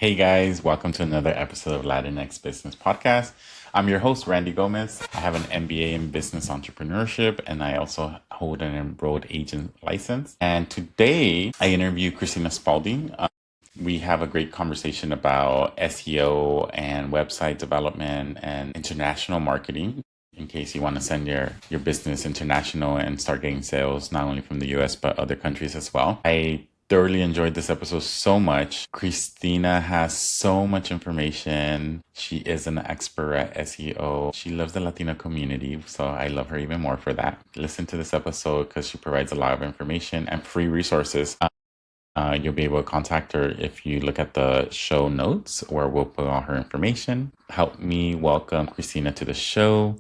Hey guys, welcome to another episode of Latinx Business Podcast. I'm your host, Randy Gomez. I have an MBA in business entrepreneurship and I also hold an enrolled agent license. And today I interview Christina Spaulding. We have a great conversation about SEO and website development and international marketing in case you want to send your business international and start getting sales not only from the US but other countries as well. I thoroughly enjoyed this episode so much. Christina has so much information. She is an expert at SEO. She loves the Latino community, so I love her even more for that. Listen to this episode because she provides a lot of information and free resources. You'll be able to contact her if you look at the show notes where we'll put all her information. Help me welcome Christina to the show.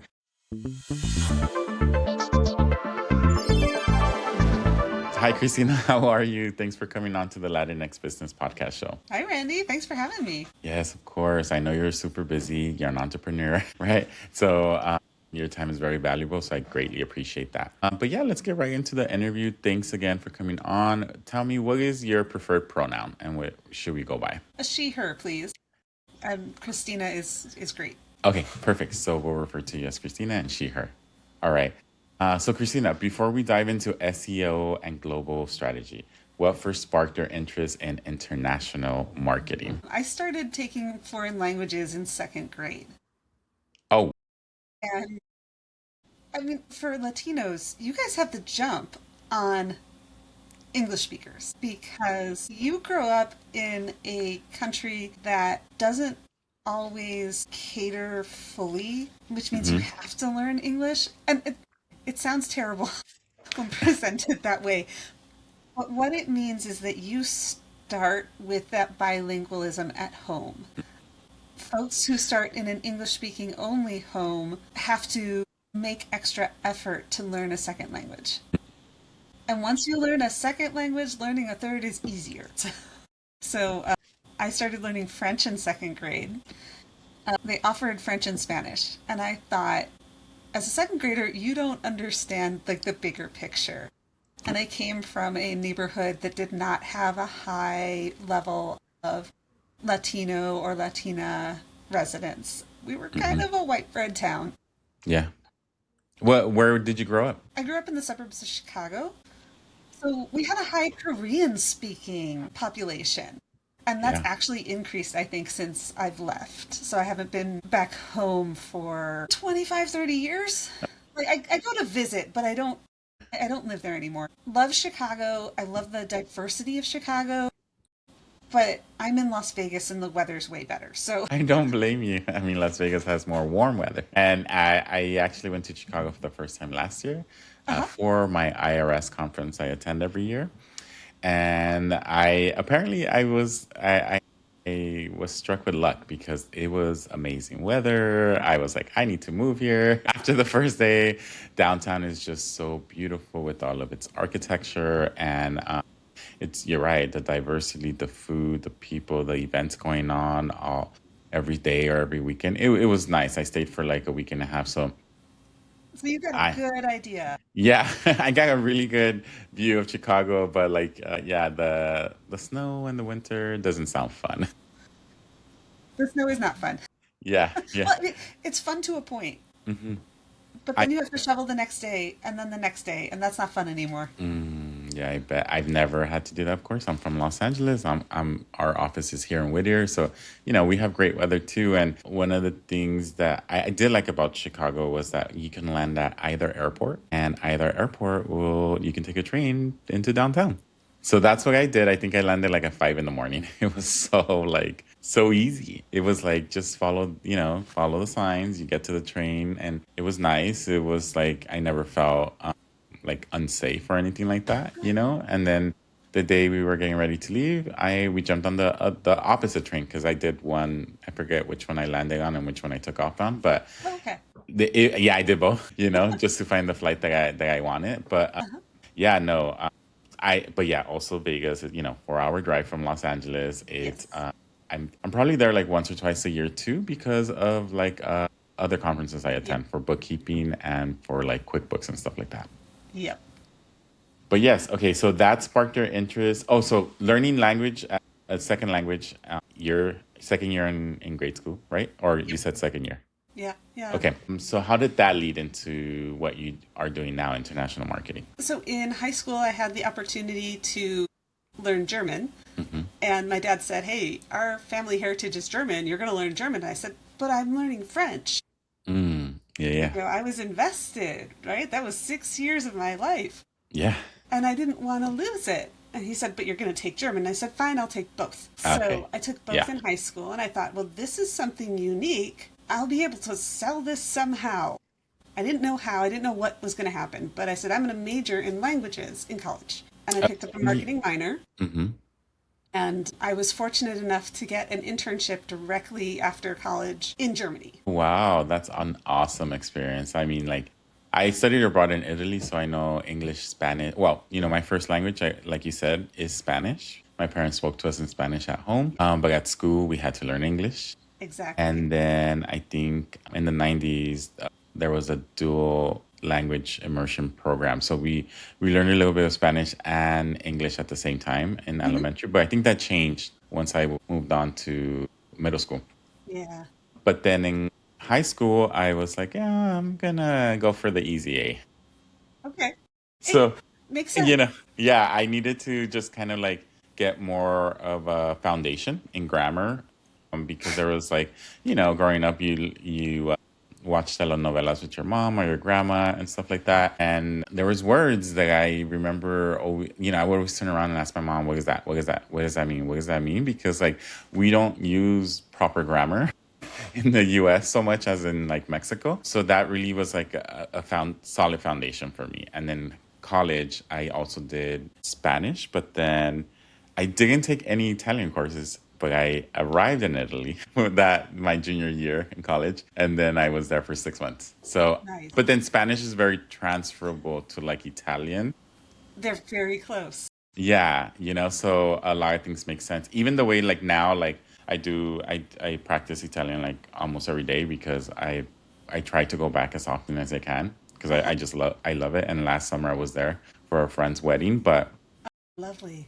Hi, Christina. How are you? Thanks for coming on to the Latinx Business Podcast Show. Hi, Randy. Thanks for having me. Yes, of course. I know you're super busy. You're an entrepreneur, right? So your time is very valuable, so I greatly appreciate that. But yeah, let's get right into the interview. Thanks again for coming on. Tell me, what is your preferred pronoun and what should we go by? A she, her, please. Christina is great. Okay, perfect. So we'll refer to you as Christina and she, her. All right. So Christina, before we dive into SEO and global strategy, what first sparked your interest in international marketing? I started taking foreign languages in second grade. Oh, And for Latinos, you guys have the jump on English speakers because you grow up in a country that doesn't always cater fully, which means you have to learn English. And it sounds terrible when presented that way. But what it means is that you start with that bilingualism at home. Folks who start in an English speaking only home have to make extra effort to learn a second language. And once you learn a second language, learning a third is easier. So I started learning French in second grade. They offered French and Spanish. And I thought, as a second grader, you don't understand like the bigger picture. And I came from a neighborhood that did not have a high level of Latino or Latina residents. We were kind of a white bread town. yeah. Where did you grow up? I grew up in the suburbs of Chicago. So we had a high Korean speaking population. And that's Yeah. actually increased, I think, since I've left. So I haven't been back home for 25, 30 years. Like I go to visit, but I don't live there anymore. Love Chicago. I love the diversity of Chicago. But I'm in Las Vegas and the weather's way better. So I don't blame you. I mean, Las Vegas has more warm weather. And I actually went to Chicago for the first time last year uh-huh. for my IRS conference I attend every year. And I was struck with luck because it was amazing weather. I was like, I need to move here. After the first day, downtown is just so beautiful with all of its architecture and you're right, the diversity, the food, the people, the events going on all every day or every weekend. It was nice. I stayed for like a week and a half, so you got a I good idea. yeah, I got a really good view of Chicago, but like yeah, the snow and the winter doesn't sound fun. The snow is not fun. Yeah, yeah. Well, it's fun to a point. hmm But I then you have to shovel the next day and then the next day, and that's not fun anymore. yeah, I bet I've never had to do that. Of course, I'm from Los Angeles. I'm our office is here in Whittier, so we have great weather too. And one of the things that I did like about Chicago was that you can land at either airport, and either airport will you can take a train into downtown. So that's what I did. I think I landed like at 5 in the morning. It was so easy. It was like just follow the signs. You get to the train, and it was nice. It was like I never felt like unsafe or anything like that. And then the day we were getting ready to leave, we jumped on the opposite train because I did one. I forget which one I landed on and which one I took off on, but Okay. yeah, I did both. Just to find the flight that I wanted. But Uh-huh. yeah, no. But yeah, also Vegas, 4 hour drive from Los Angeles. It's Yes. I'm probably there like once or twice a year too because of like other conferences I Yep. attend for bookkeeping and for like QuickBooks and stuff like that. Yep. But yes, okay, so that sparked your interest. Oh, so learning language, a second language, year, second year in grade school, right? Or you Yep. said second year. Yeah, yeah. Okay. So how did that lead into what you are doing now, international marketing? So in high school, I had the opportunity to learn German. Hmm. And my dad said, "Hey, our family heritage is German. You're going to learn German." And I said, "But I'm learning French." Yeah, yeah, I was invested, right? That was 6 years of my life. yeah. And I didn't want to lose it. And he said, "But you're going to take German." And I said, "Fine, I'll take both." Okay. So I took both Yeah. in high school, and I thought, well, this is something unique. I'll be able to sell this somehow. I didn't know how, I didn't know what was going to happen, but I said, I'm going to major in languages in college. And I picked up a marketing minor. Mm-hmm. And I was fortunate enough to get an internship directly after college in Germany. Wow, that's an awesome experience. I mean, like, I studied abroad in Italy, so I know English, Spanish. Well, my first language, like you said, is Spanish. My parents spoke to us in Spanish at home, but at school we had to learn English. Exactly. And then I think in the 90s, there was a dual language immersion program. So we learned a little bit of Spanish and English at the same time in Hmm. elementary. But I think that changed once I moved on to middle school. Yeah. But then in high school, I was like, yeah, I'm gonna go for the easy A. Okay. Hey, So, makes you sense. know, yeah, I needed to just kind of like get more of a foundation in grammar, because there was like, growing up, you watch telenovelas with your mom or your grandma and stuff like that, and there was words that I remember. Oh, I would always turn around and ask my mom, "What is that? What is that? What does that mean? What does that mean?" Because like we don't use proper grammar in the US so much as in like Mexico. So that really was like a solid foundation for me. And then college, I also did Spanish, but then I didn't take any Italian courses. But I arrived in Italy that my junior year in college, and then I was there for 6 months. So, Nice. but then Spanish is very transferable to like Italian. They're very close. Yeah, so a lot of things make sense. Even the way like now, like I practice Italian like almost every day because I try to go back as often as I can because I just love it. And last summer I was there for a friend's wedding, but Lovely.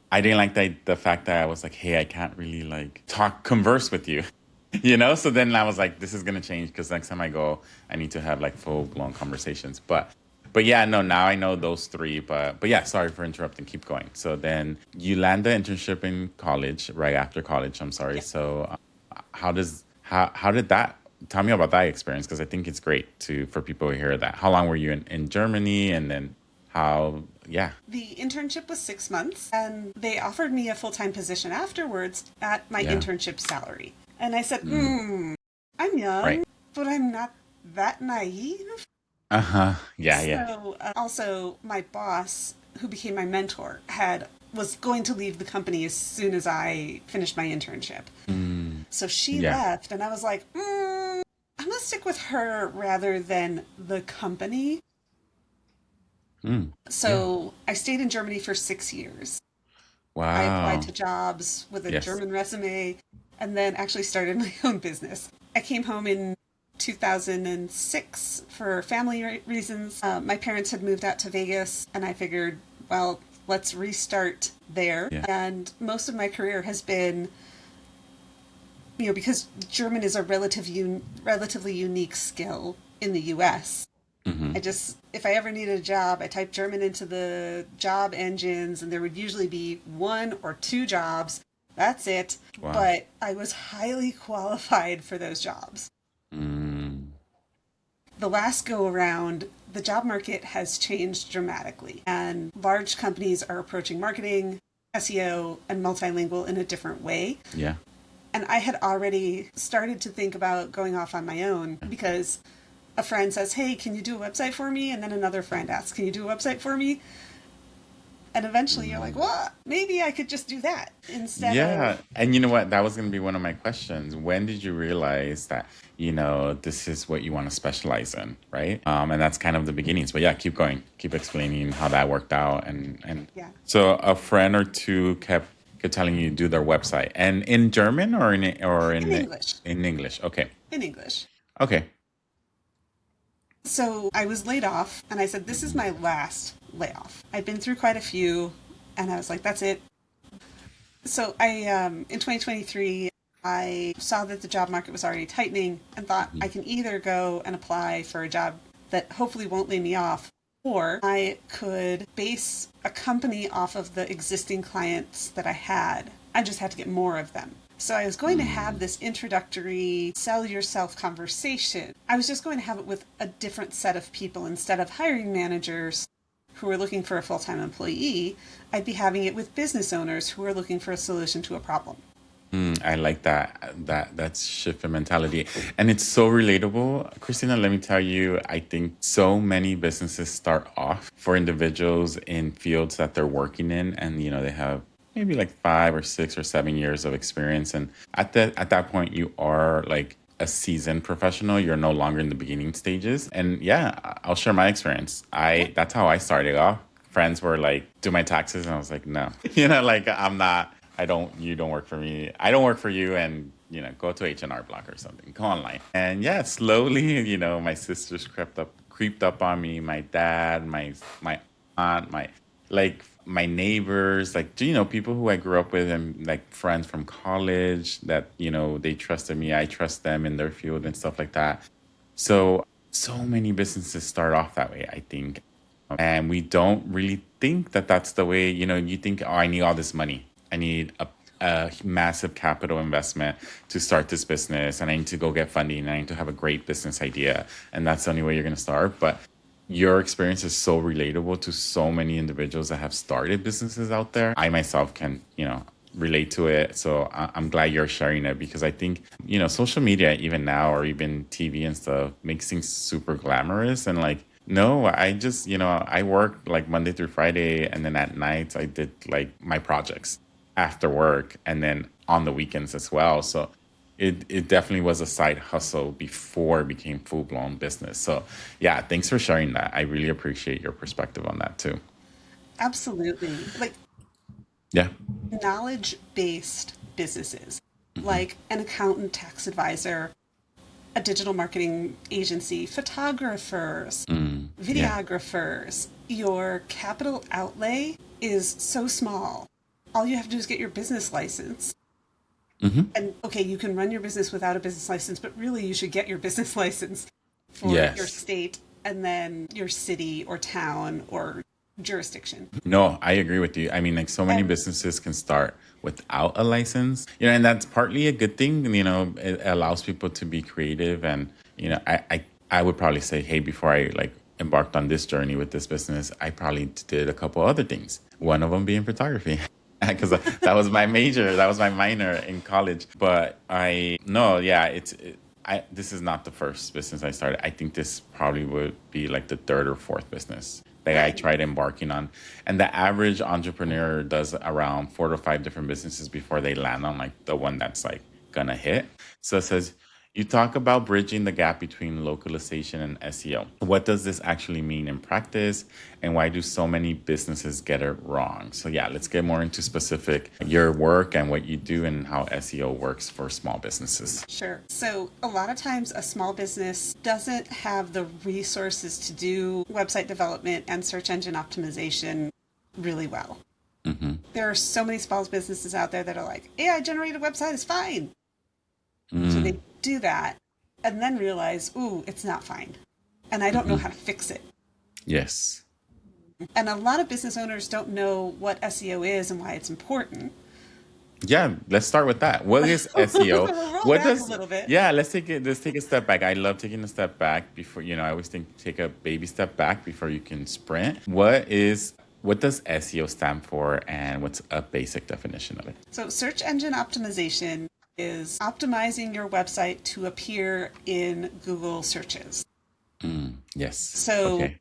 I didn't like the fact that I was like, hey, I can't really like converse with you. So then I was like, this is gonna change because next time I go, I need to have like full blown conversations. But yeah, no, now I know those three. But yeah, sorry for interrupting. Keep going. So then you land the internship in college, right after college. I'm sorry. Yeah. So how did that? Tell me about that experience because I think it's great to for people to hear that. How long were you in Germany, and then how? Yeah, The internship was 6 months, and they offered me a full time position afterwards at my yeah, internship salary. And I said, mm, I'm young, right. but I'm not that naive. Uh huh. Yeah, yeah. So, also, my boss, who became my mentor, was going to leave the company as soon as I finished my internship. Mm, So she yeah. left, and I was like, I'm gonna stick with her rather than the company. Mm, yeah. So I stayed in Germany for 6 years. I applied Wow. to jobs with a Yes. German resume and then actually started my own business. I came home in 2006 for family reasons. My parents had moved out to Vegas, and I figured, well, let's restart there. Yeah. And most of my career has been, because German is a relatively unique skill in the US. Mm-hmm. If I ever needed a job, I typed German into the job engines, and there would usually be one or two jobs. That's it. Wow. But I was highly qualified for those jobs. Mm, The last go around, the job market has changed dramatically, and large companies are approaching marketing, SEO, and multilingual in a different way. yeah. And I had already started to think about going off on my own because a friend says, "Hey, can you do a website for me?" And then another friend asks, "Can you do a website for me?" And eventually you're like, Mm. "Well, maybe I could just do that instead Yeah. of." And you know what? That was going to be one of my questions. When did you realize that, this is what you want to specialize in, right? And that's kind of the beginnings. But yeah, keep going. Keep explaining how that worked out. And Yeah, so a friend or two kept telling you to do their website. And in German or in English. in English? Okay. In English. Okay. So I was laid off, and I said, "This is my last layoff." I'd been through quite a few, and I was like, "That's it." So in 2023, I saw that the job market was already tightening and thought I can either go and apply for a job that hopefully won't lay me off, or I could base a company off of the existing clients that I had. I just had to get more of them. So I was going to have this introductory sell yourself conversation. I was just going to have it with a different set of people instead of hiring managers who are looking for a full-time employee. I'd be having it with business owners who are looking for a solution to a problem. I like that shift in mentality. And it's so relatable. Christina, let me tell you, I think so many businesses start off for individuals in fields that they're working in, and they have maybe like 5 or 6 or 7 years of experience. And at that point you are like a seasoned professional. You're no longer in the beginning stages. And yeah, I'll share my experience. That's how I started off. Friends were like, do my taxes, and I was like, no. Like I'm not. You don't work for me. I don't work for you. And, go to H&R Block or something. Go online. And yeah, slowly, my sisters creeped up on me. My dad, my aunt, my neighbors, people who I grew up with and like friends from college that, they trusted me. I trust them in their field and stuff like that. So many businesses start off that way, I think. And we don't really think that that's the way, you think, oh, I need all this money. I need a massive capital investment to start this business, and I need to go get funding, and I need to have a great business idea. And that's the only way you're going to start. But your experience is so relatable to so many individuals that have started businesses out there. I myself can, relate to it. So I'm glad you're sharing it, because I think, social media, even now, or even TV and stuff, makes things super glamorous. And like, no, I just, I work like Monday through Friday, and then at nights I did like my projects after work, and then on the weekends as well. So it definitely was a side hustle before it became full blown business. So yeah, thanks for sharing that. I really appreciate your perspective on that too. Absolutely. Like Yeah. knowledge-based businesses, Hmm. like an accountant, tax advisor, a digital marketing agency, photographers, Yeah. videographers. Your capital outlay is so small. All you have to do is get your business license. Hmm. And okay, you can run your business without a business license, but really you should get your business license for your Yes. state and then your city or town or jurisdiction. No, I agree with you. I mean, like so many And businesses can start without a license, and that's partly a good thing. It allows people to be creative, and I would probably say, hey, before I like embarked on this journey with this business, I probably did a couple other things. One of them being photography. Because that was my major, that was my minor in college. But I no, yeah, this is not the first business I started. I think this probably would be like the third or fourth business that I right. tried embarking on. And the average entrepreneur does around 4 to 5 different businesses before they land on like the one that's like gonna hit. So it says, you talk about bridging the gap between localization and SEO. What does this actually mean in practice, and why do so many businesses get it wrong? So yeah, let's get more into specific your work and what you do and how SEO works for small businesses. Sure. So, a lot of times, a small business doesn't have the resources to do website development and search engine optimization really well. Mm-hmm. There are so many small businesses out there that are like, AI generated website is fine. So, Mm, they do that and then realize, ooh, it's not fine. And I don't know mm-hmm. how to fix it. Yes. And a lot of business owners don't know what SEO is and why it's important. Yeah, let's start with that. What is SEO? We'll roll What back a does little bit. Yeah, let's take a step back. I love taking a step back before, I always think take a baby step back before you can sprint. What does SEO stand for, and what's a basic definition of it? So, search engine optimization is optimizing your website to appear in Google searches. Yes. So, Okay.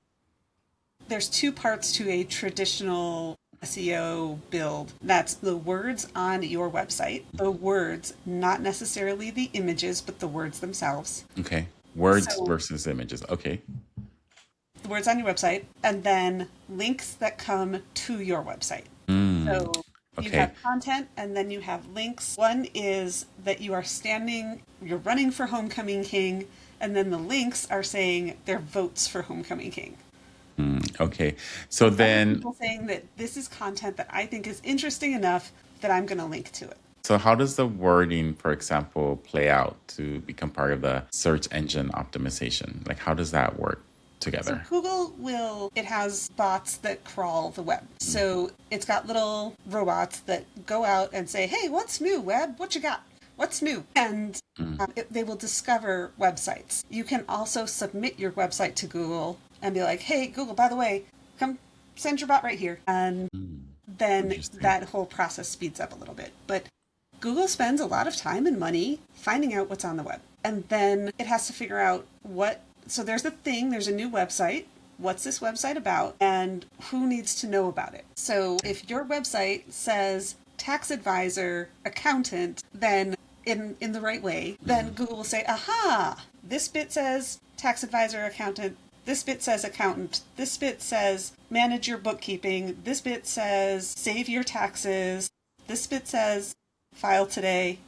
there's two parts to a traditional SEO build. That's the words on your website, the words, not necessarily the images, but the words themselves. Okay. Words So, versus images. Okay. the words on your website, and then links that come to your website. So you Okay. have content and then you have links. One is that you're running for Homecoming King, and then the links are saying they're votes for Homecoming King. Okay. So Other then, people saying that this is content that I think is interesting enough that I'm going to link to it. so how does the wording, for example, play out to become part of the search engine optimization? Like, how does that work So together? Google it has bots that crawl the web. So it's got little robots that go out and say, hey, what's new, web? What you got? What's new? And Mm, they will discover websites. You can also submit your website to Google and be like, hey, Google, by the way, come send your bot right here. And mm, then interesting. that whole process speeds up a little bit. But Google spends a lot of time and money finding out what's on the web. And then it has to figure out so there's there's a new website. What's this website about? And who needs to know about it? So if your website says tax advisor, accountant, then in the right way, then Google will say, aha, this bit says tax advisor, accountant. This bit says accountant. This bit says manage your bookkeeping. This bit says save your taxes. This bit says file today.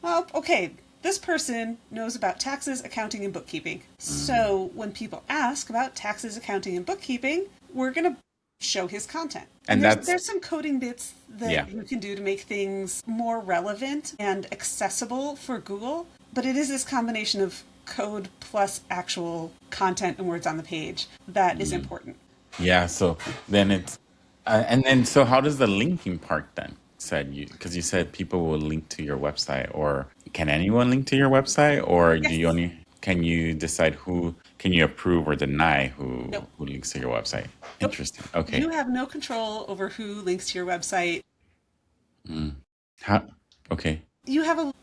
Well, okay, this person knows about taxes, accounting, and bookkeeping. So when people ask about taxes, accounting, and bookkeeping, we're going to show his content. And And there's some coding bits yeah. that you can do to make things more relevant and accessible for Google, but it is this combination of code plus actual content and words on the page that is important. Yeah. So then and then, so how does the linking part then? Because you said people will link to your website, or can anyone link to your website, or Yes. can you decide can you approve or deny Nope. who links to your website? Nope. Interesting. You Okay. have no control over who links to your website. How, okay.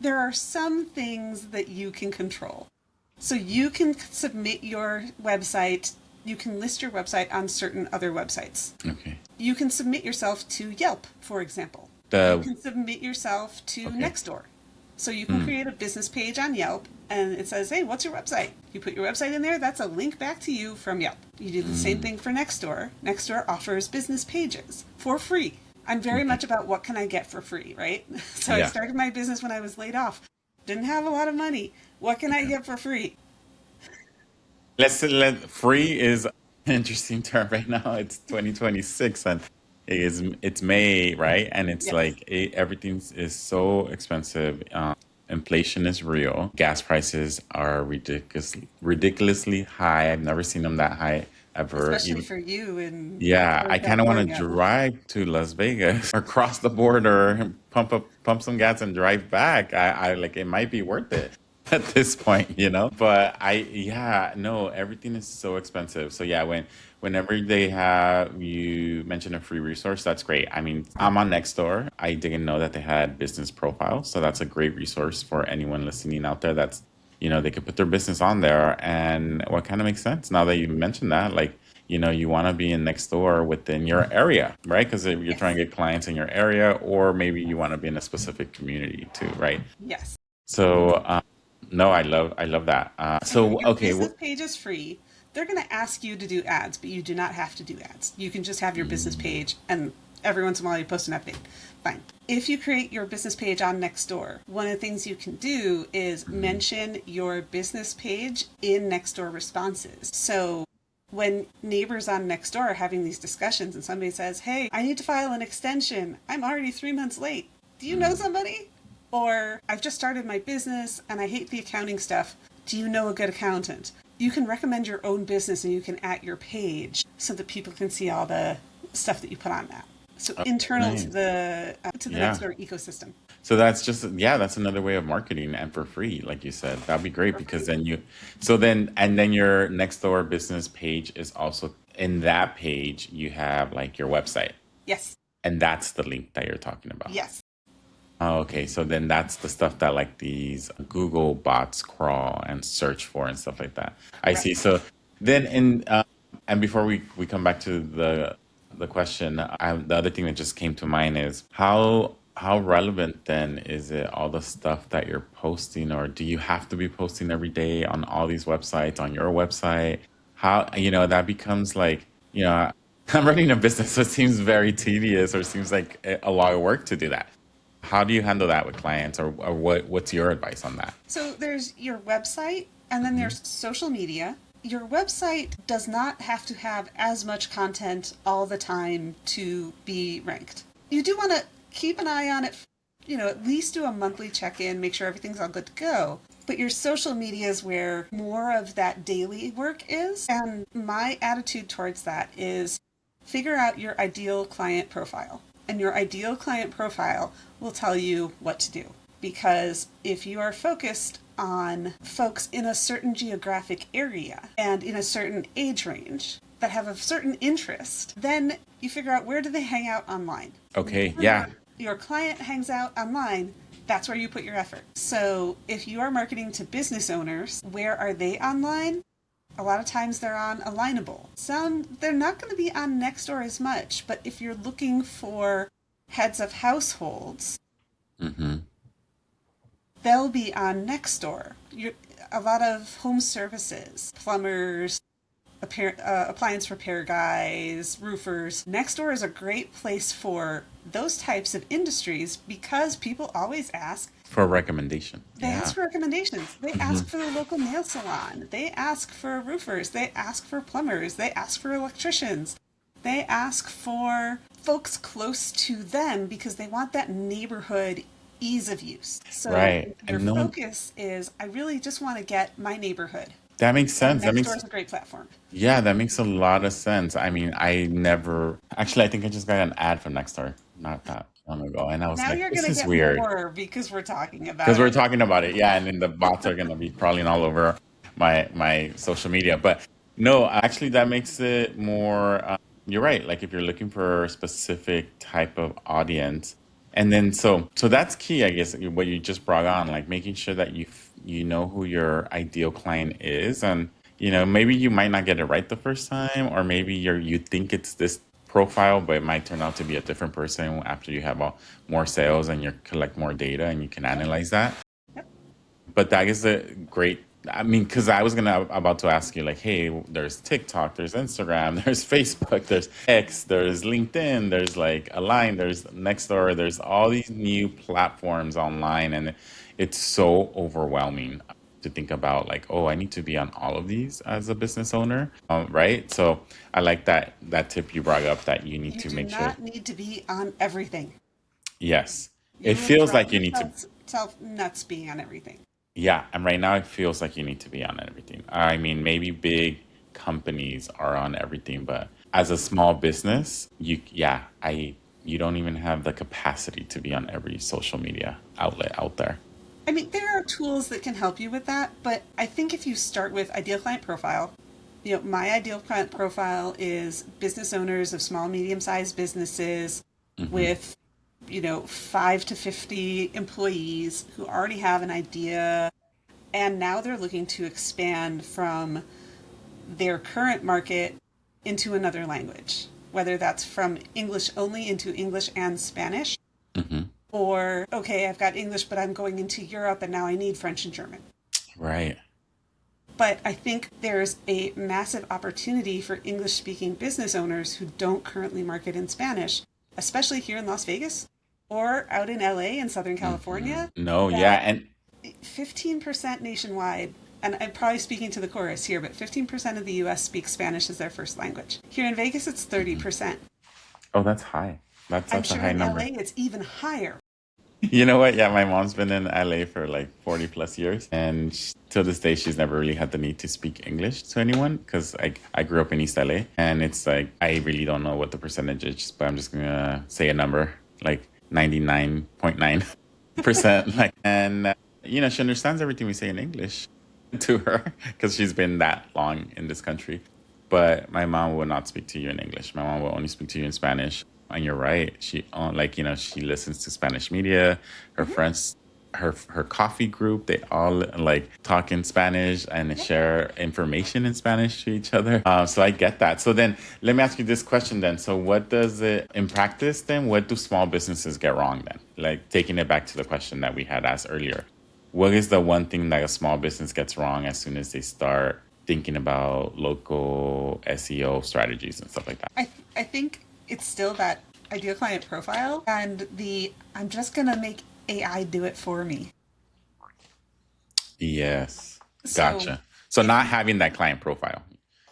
There are some things that you can control. So you can submit your website, you can list your website on certain other websites. Okay. You can submit yourself to Yelp, for example. You The can submit yourself to okay. Nextdoor. So you can create a business page on Yelp and it says, hey, what's your website? You put your website in there, that's a link back to you from Yelp. You do the same thing for Nextdoor. Nextdoor offers business pages for free. I'm very Okay. much about what can I get for free, right? So I Yeah. started my business when I was laid off. Didn't have a lot of money. What can I Okay. get for free? Let free is an interesting term right now. It's 2026 and it's May, right? And it's Yes. like everything is so expensive. Inflation is real. Gas prices are ridiculously high. I've never seen them that high ever. Especially Even for you in yeah, Southern I kind of want to California. drive to Las Vegas or cross the border, pump some gas and drive back. I like it might be worth it at this point, you know? But yeah, no, everything is so expensive. So yeah, whenever they have you mention a free resource, that's great. I mean, I'm on Nextdoor. I didn't know that they had business profiles, so that's a great resource for anyone listening out there. They could put their business on there, and what kind of makes sense now that you mentioned that, like you want to be in next door within your area, right? Because you're trying Yes. to get clients in your area, or maybe you want to be in a specific community too, right? Yes. So, no, I love that. And So, your okay, business page is free. They're going to ask you to do ads, but you do not have to do ads. You can just have your business page and every once in a while you post an update. Fine. If you create your business page on Nextdoor, one of the things you can do is mention your business page in Nextdoor responses. So when neighbors on Nextdoor are having these discussions and somebody says, hey, I need to file an extension, I'm already 3 months late. Do you know somebody? Or I've just started my business and I hate the accounting stuff. Do you know a good accountant? You can recommend your own business and you can at your page so that people can see all the stuff that you put on that. So internal nice. to the Yeah. Nextdoor ecosystem So that's another way of marketing and for free, like you said. That'd be great for because free. then your next door business page is also in that page, you have like your website. Yes, And that's the link that you're talking about. yes, Oh, okay, so then that's the stuff that like these Google bots crawl and search for and stuff like that. I see. correct. So then and before we come back to the question, the other thing that just came to mind is how relevant then is it all the stuff that you're posting, or do you have to be posting every day on all these websites on your website? How that becomes like I'm running a business, so it seems very tedious or seems like a lot of work to do that. How do you handle that with clients, or what's your advice on that? So there's your website and then there's social media. your website does not have to have as much content all the time to be ranked. You do want to keep an eye on it, at least do a monthly check-in, make sure everything's all good to go. But your social media is where more of that daily work is. And my attitude towards that is figure out your ideal client profile. And your ideal client profile will tell you what to do. Because if you are focused on folks in a certain geographic area and in a certain age range that have a certain interest, then you figure out where do they hang out online. Okay. Wherever Yeah. your client hangs out online, that's where you put your effort. So if you are marketing to business owners, where are they online? A lot of times they're on Alignable. Some, they're not going to be on Nextdoor as much, but if you're looking for heads of households, Mm-hmm. they'll be on Nextdoor. A lot of home services, plumbers, appliance repair guys, roofers. Nextdoor is a great place for those types of industries because people always ask. For a recommendation. They Yeah. ask for recommendations. They Mm-hmm. ask for the local nail salon. They ask for roofers. They ask for plumbers. They ask for electricians. They ask for folks close to them because they want that neighborhood ease of use. So Right. your And no, focus is, I really just want to get my neighborhood. that makes And sense. That Nextdoor makes, is a great platform. yeah, that makes a lot of sense. I mean, I never, actually, I think I just got an ad from Nextstar not that long ago. And I was Now like, you're going this to is get weird. more because we're talking Because about we're it. talking about it. Yeah. And then the bots are going to be crawling all over my social media. But no, actually, that makes it more, you're right. Like if you're looking for a specific type of audience, and then so that's key, I guess, what you just brought on, like making sure that you know who your ideal client is, and maybe you might not get it right the first time, or maybe you think it's this profile, but it might turn out to be a different person after you have more sales and you collect more data and you can Yep. analyze that. Yep. But that is a great. I mean, because I was gonna about to ask you, like, hey, there's TikTok, there's Instagram, there's Facebook, there's X, there's LinkedIn, there's like Align, there's Nextdoor, there's all these new platforms online, and it's so overwhelming to think about, like, oh, I need to be on all of these as a business owner, right? So I like that tip you brought up, that you need You to do make sure. not need to be on everything. Yes, it You will feels drive like you need to. yourself nuts being on everything. Yeah, and right now it feels like you need to be on everything. I mean, maybe big companies are on everything, but as a small business, you don't even have the capacity to be on every social media outlet out there. I mean, there are tools that can help you with that, but I think if you start with ideal client profile, my ideal client profile is business owners of small, medium-sized businesses Hmm. with, 5 to 50 employees who already have an idea and now they're looking to expand from their current market into another language, whether that's from English only into English and Spanish, Hmm. or, okay, I've got English, but I'm going into Europe and now I need French and German. Right. But I think there's a massive opportunity for English speaking business owners who don't currently market in Spanish, especially here in Las Vegas or out in LA and Southern Hmm. California, No, yeah, that and 15% nationwide, and I'm probably speaking to the chorus here, but 15% of the US speak Spanish as their first language. Here in Vegas, it's mhm. 30%. Oh, that's high. That's I'm that's a sure high in LA number. it's even higher. You know what? Yeah, my mom's been in LA for like 40 plus years, and to this day, she's never really had the need to speak English to anyone because I grew up in East LA, and it's like I really don't know what the percentage is, but I'm just gonna say a number like 99.9%. Like, and she understands everything we say in English to her because she's been that long in this country. But my mom will not speak to you in English. My mom will only speak to you in Spanish. And you're right. She like she listens to Spanish media. Her Hmm. friends, her coffee group, they all like talk in Spanish and Yep. share information in Spanish to each other. So I get that. So then let me ask you this question then. So what does it in practice then? What do small businesses get wrong then? Like taking it back to the question that we had asked earlier. What is the one thing that a small business gets wrong as soon as they start thinking about local SEO strategies and stuff like that? I think it's still that ideal client profile and the I'm just going to make AI do it for me. Yes. So Gotcha. So not having that client profile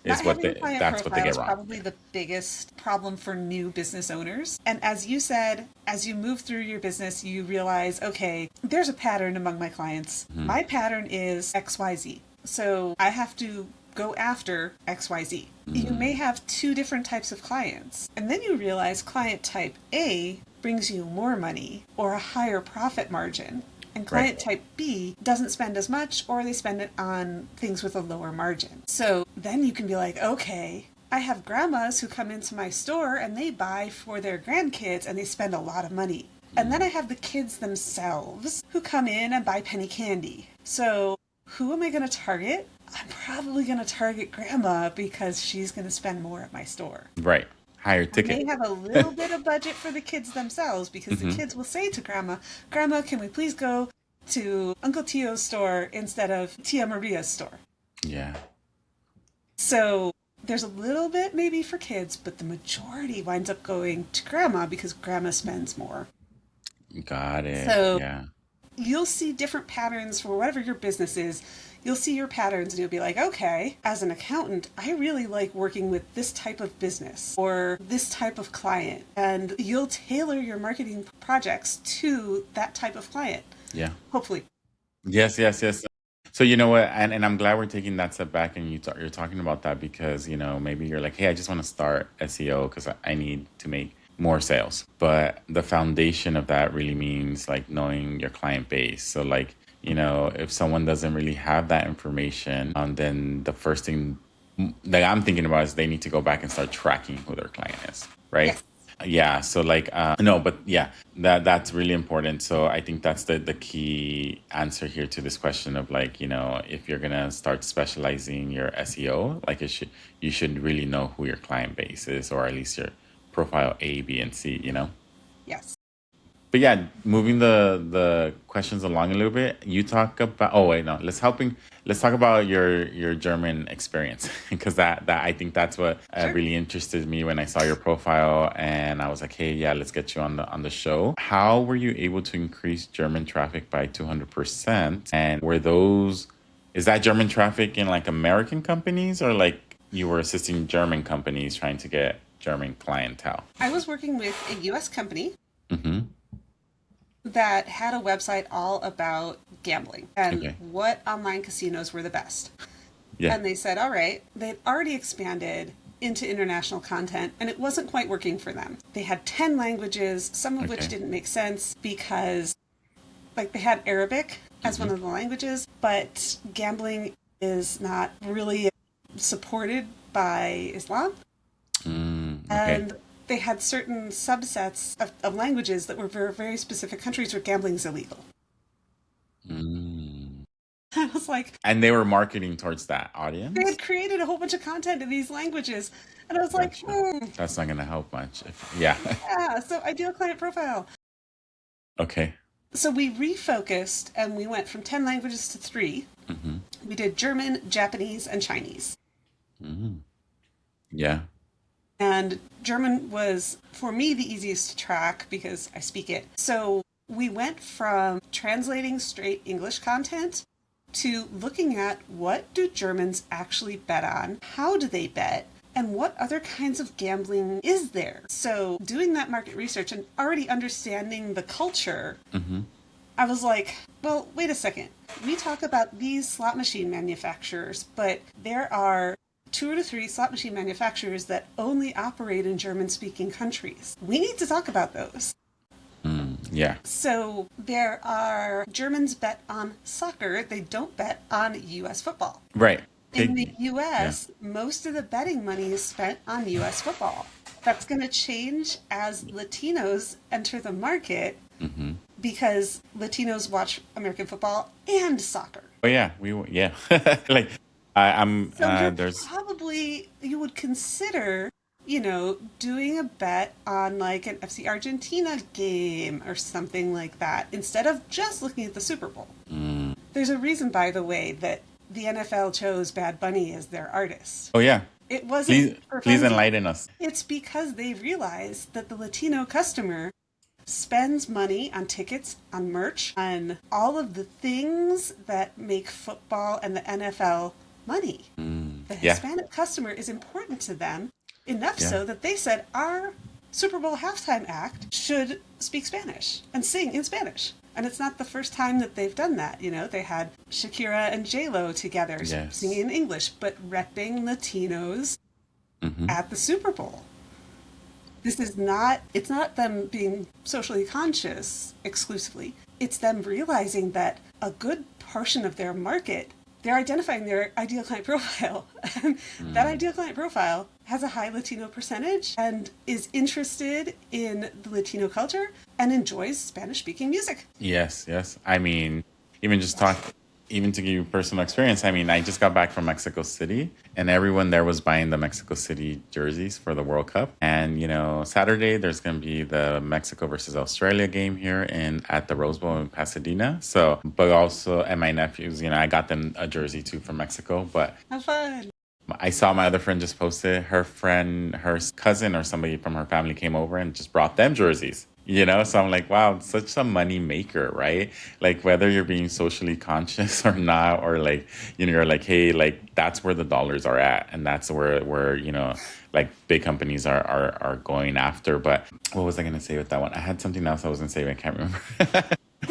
is Not what having a client that's what they profile get is wrong. probably the biggest problem for new business owners. And as you said, as you move through your business, you realize, okay, there's a pattern among my clients. My pattern is XYZ. So I have to go after XYZ. You may have two different types of clients. And then you realize client type A brings you more money or a higher profit margin. And Right. client type B doesn't spend as much, or they spend it on things with a lower margin. So then you can be like, okay, I have grandmas who come into my store and they buy for their grandkids and they spend a lot of money. And then I have the kids themselves who come in and buy penny candy. So who am I going to target? I'm probably going to target grandma because she's going to spend more at my store. Right. Higher May ticket. have a little bit of budget for the kids themselves because the kids will say to grandma, Grandma, can we please go to Uncle Tio's store instead of Tia Maria's store? Yeah. So there's a little bit maybe for kids, but the majority winds up going to grandma because grandma spends more. Got it. So Yeah. you'll see different patterns for whatever your business is. You'll see your patterns and you'll be like, okay, as an accountant, I really like working with this type of business or this type of client. And you'll tailor your marketing projects to that type of client, Yeah. hopefully. Yes, yes, yes. So you know what, and I'm glad we're taking that step back and you're talking about that because maybe you're like, hey, I just want to start SEO because I need to make more sales. But the foundation of that really means like knowing your client base. So like if someone doesn't really have that information, then the first thing that I'm thinking about is they need to go back and start tracking who their client is, right? Yes. Yeah, so like no, but yeah, that's really important. So I think that's the key answer here to this question of like, if you're gonna start specializing your SEO, like you should really know who your client base is, or at least your profile A, B, and C. Yes. But yeah, moving the questions along a little bit, you talk about. Oh wait, no. Let's talk about your German experience because that I think that's what Sure. really interested me when I saw your profile, and I was like, hey, yeah, let's get you on the show. How were you able to increase German traffic by 200%? And were those is that German traffic in like American companies or like you were assisting German companies trying to get German clientele? I was working with a US company Mm-hmm. that had a website all about gambling and Okay. what online casinos were the best. Yeah. And they said, all right, they'd already expanded into international content and it wasn't quite working for them. They had 10 languages, some of which Okay. didn't make sense because, like, they had Arabic as one Mm-hmm. of the languages, but gambling is not really supported by Islam. Okay. And they had certain subsets of languages that were very, very specific countries where gambling is illegal. Mm. I was like, And they were marketing towards that they audience? had created a whole bunch of content in these languages. And I was like, Gotcha. That's not gonna help much. Yeah. yeah, so ideal client profile. Okay. So we refocused and we went from 10 languages to 3. Mm-hmm. We did German, Japanese, and Chinese. Mm-hmm. Yeah. And German was, for me, the easiest to track because I speak it. So we went from translating straight English content to looking at what do Germans actually bet on, how do they bet, and what other kinds of gambling is there. So doing that market research and already understanding the culture, Mm-hmm. I was like, well, wait a second. We talk about these slot machine manufacturers, but there are 2 to 3 slot machine manufacturers that only operate in German-speaking countries. We need to talk about those. Yeah. So there are Germans bet on soccer, they don't bet on US football. Right. In the Yeah. US, most of the betting money is spent on US football. That's going to change as Latinos enter the market Mm-hmm. because Latinos watch American football and soccer. Oh yeah. Yeah. Like I'm So you're there's probably, you would consider, doing a bet on like an FC Argentina game or something like that instead of just looking at the Super Bowl. There's a reason, by the way, that the NFL chose Bad Bunny as their artist. Oh yeah. It wasn't for Please funsies. enlighten us. It's because they realized that the Latino customer spends money on tickets, on merch, on all of the things that make football and the NFL money. The Yeah. Hispanic customer is important to them, enough Yeah. so that they said our Super Bowl halftime act should speak Spanish and sing in Spanish. And it's not the first time that they've done that. You know, they had Shakira and J-Lo together Yes. singing in English, but repping Latinos Mm-hmm. at the Super Bowl. This is not, it's not them being socially conscious exclusively. It's them realizing that a good portion of their market, they're identifying their ideal client profile. And that ideal client profile has a high Latino percentage and is interested in the Latino culture and enjoys Spanish speaking music. Yes, yes. I mean, even just talk, even to give you personal experience, I mean, I just got back from Mexico City and everyone there was buying the Mexico City jerseys for the World Cup. And, Saturday there's going to be the Mexico versus Australia game here at the Rose Bowl in Pasadena. So, but also, and my nephews, I got them a jersey too from Mexico, but Have fun. I saw my other friend just posted her friend, her cousin or somebody from her family came over and just brought them jerseys. So I'm like, wow, it's such a money maker, right? Like whether you're being socially conscious or not, or like, you're like, hey, like that's where the dollars are at, and that's where like big companies are going after. But what was I gonna say with that one? I had something else I was gonna say, but I can't remember.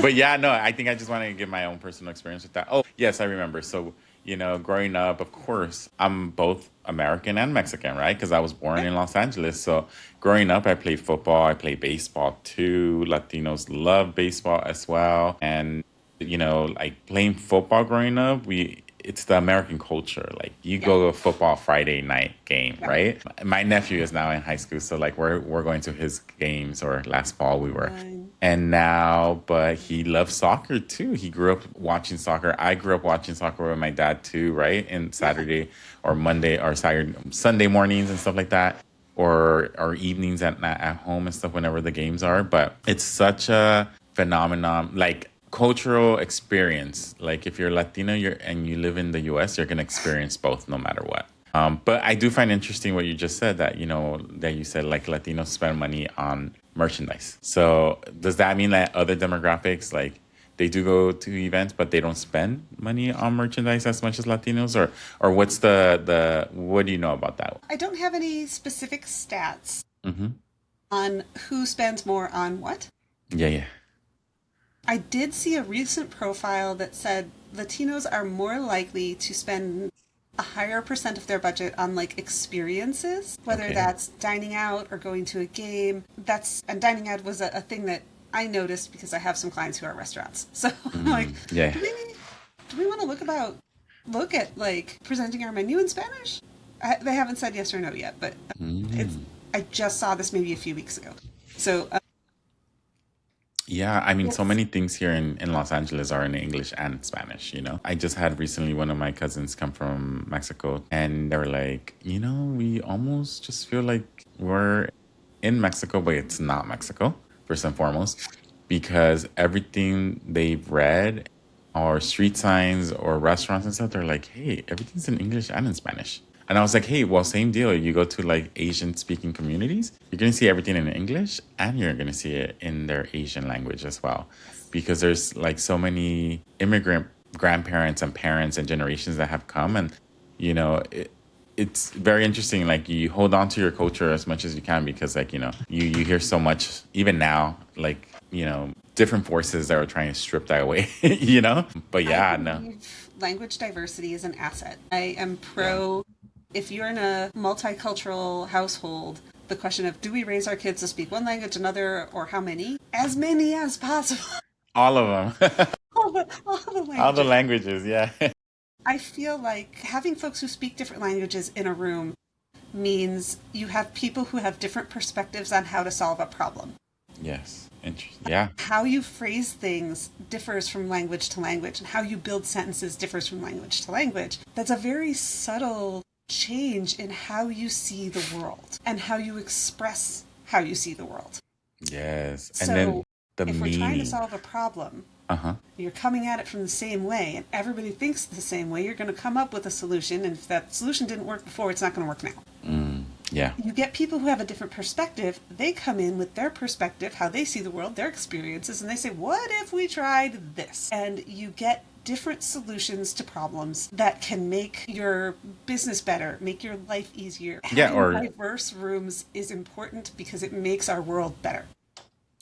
But yeah, no, I think I just wanted to give my own personal experience with that. Oh, yes, I remember. So, growing up, of course, I'm both American and Mexican, right? Because I was born Okay. in Los Angeles. So, growing up, I played football, I played baseball too. Latinos love baseball as well. And, like playing football growing up, it's the American culture. Like you Yeah. go to a football Friday night game, Yeah. right? My nephew is now in high school, so like we're going to his games, or last fall we were. Fun. And now, but he loves soccer too. He grew up watching soccer. I grew up watching soccer with my dad too, right? And Yeah. Saturday or Monday or Saturday, Sunday mornings and stuff like that, or evenings at home and stuff whenever the games are. But it's such a phenomenon, like cultural experience. Like if you're Latino, and you live in the U.S., you're gonna experience both no matter what. But I do find interesting what you just said, that that you said like Latinos spend money on merchandise. So does that mean that other demographics, like they do go to events but they don't spend money on merchandise as much as Latinos, or what's the what do you know about that? I don't have any specific stats Mm-hmm. on who spends more on what. Yeah, yeah. I did see a recent profile that said Latinos are more likely to spend a higher percent of their budget on like experiences, whether Okay. that's dining out or going to a game. And dining out was a thing that I noticed because I have some clients who are restaurants. So I'm like, Yeah. do we want to look at like presenting our menu in Spanish? They haven't said yes or no yet, but it's I just saw this maybe a few weeks ago. So Yeah, I mean, so yes. many things here in Los Angeles are in English and Spanish, I just had recently one of my cousins come from Mexico, and they were like, we almost just feel like we're in Mexico, but it's not Mexico, first and foremost, because everything they've read, or street signs or restaurants and stuff, they're like, hey, everything's in English and in Spanish. And I was like, hey, well, same deal. You go to like Asian speaking communities, you're going to see everything in English, and you're going to see it in their Asian language as well. Because there's like so many immigrant grandparents and parents and generations that have come. And, it's very interesting. Like you hold on to your culture as much as you can, because like, you hear so much, even now, like, different forces that are trying to strip that away, But I yeah, no. believe language diversity is an asset. I am pro, if you're in a multicultural household, the question of do we raise our kids to speak one language, another, or how many? As many as possible. All of them. All the All the languages. languages, yeah. I feel like having folks who speak different languages in a room means you have people who have different perspectives on how to solve a problem. Yes. Interesting. Yeah. How you phrase things differs from language to language, and how you build sentences differs from language to language. That's a very subtle change in how you see the world and how you express how you see the world. Yes. And So then the if we're trying to meaning. solve a problem, Uh-huh. you're coming at it from the same way, and everybody thinks the same way, you're going to come up with a solution, and if that solution didn't work before, it's not going to work now. Yeah. You get people who have a different perspective. They come in with their perspective, how they see the world, their experiences, and they say, what if we tried this? And you get different solutions to problems that can make your business better, make your life easier. Yeah, Having or diverse rooms is important because it makes our world better.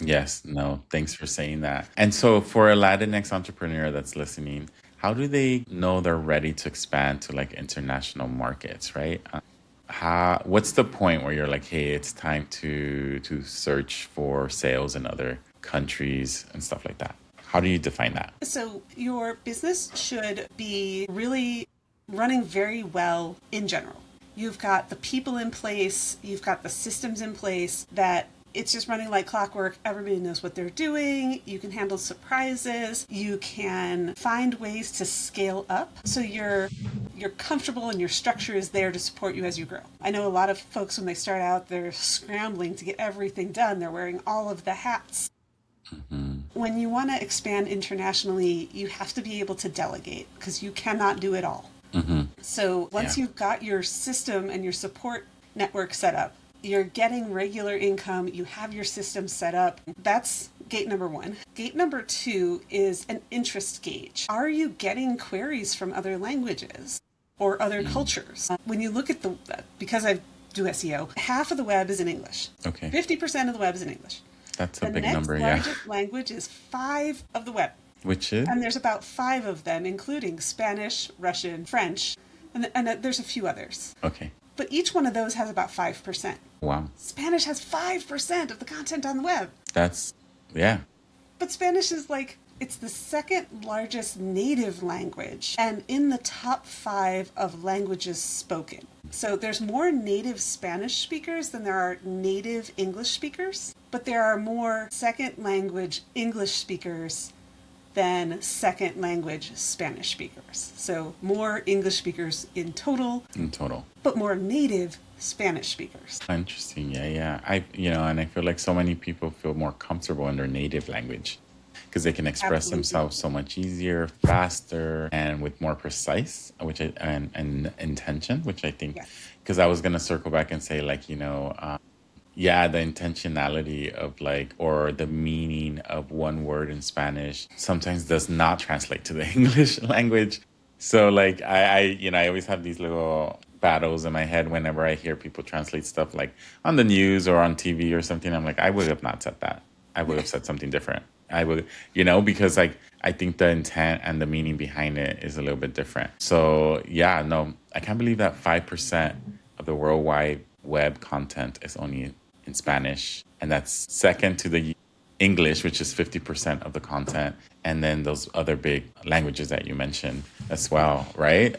yes, no, thanks for saying that. And so for a Latinx entrepreneur that's listening, how do they know they're ready to expand to like international markets, right? What's the point where you're like, hey, it's time to search for sales in other countries and stuff like that? How do you define that? So, your business should be really running very well in general. You've got the people in place, you've got the systems in place that it's just running like clockwork. Everybody knows what they're doing. You can handle surprises. You can find ways to scale up. So you're comfortable and your structure is there to support you as you grow. I know a lot of folks when they start out, they're scrambling to get everything done. They're wearing all of the hats. When you want to expand internationally, you have to be able to delegate because you cannot do it all. So once Yeah. you've got your system and your support network set up, you're getting regular income, you have your system set up. That's gate number one. Gate number two is an interest gauge. Are you getting queries from other languages or other cultures? When you look at because I do SEO, half of the web is in English. Okay. 50% of the web is in English. That's a The big next number, yeah. largest language is 5 of the web. Which is? And there's about 5 of them, including Spanish, Russian, French, and there's a few others. Okay. But each one of those has about 5%. Wow. Spanish has 5% of the content on the web. That's, yeah. But Spanish is it's the second largest native language and in the top 5 of languages spoken. So there's more native Spanish speakers than there are native English speakers, but there are more second language English speakers than second language Spanish speakers. So more English speakers in total, but more native Spanish speakers. Interesting. Yeah, yeah. And I feel like so many people feel more comfortable in their native language because they can express Absolutely. themselves so much easier, faster, and with more precise, and intention, which I think, Yes. because I was gonna circle back and say like, yeah, the intentionality of like, or the meaning of one word in Spanish sometimes does not translate to the English language. So like, I always have these little battles in my head whenever I hear people translate stuff like on the news or on TV or something. I'm like, I would have not said that. I would have said something different. I would, because like, I think the intent and the meaning behind it is a little bit different. So yeah, no, I can't believe that 5% of the worldwide web content is only in Spanish. And that's second to the English, which is 50% of the content. And then those other big languages that you mentioned as well, right?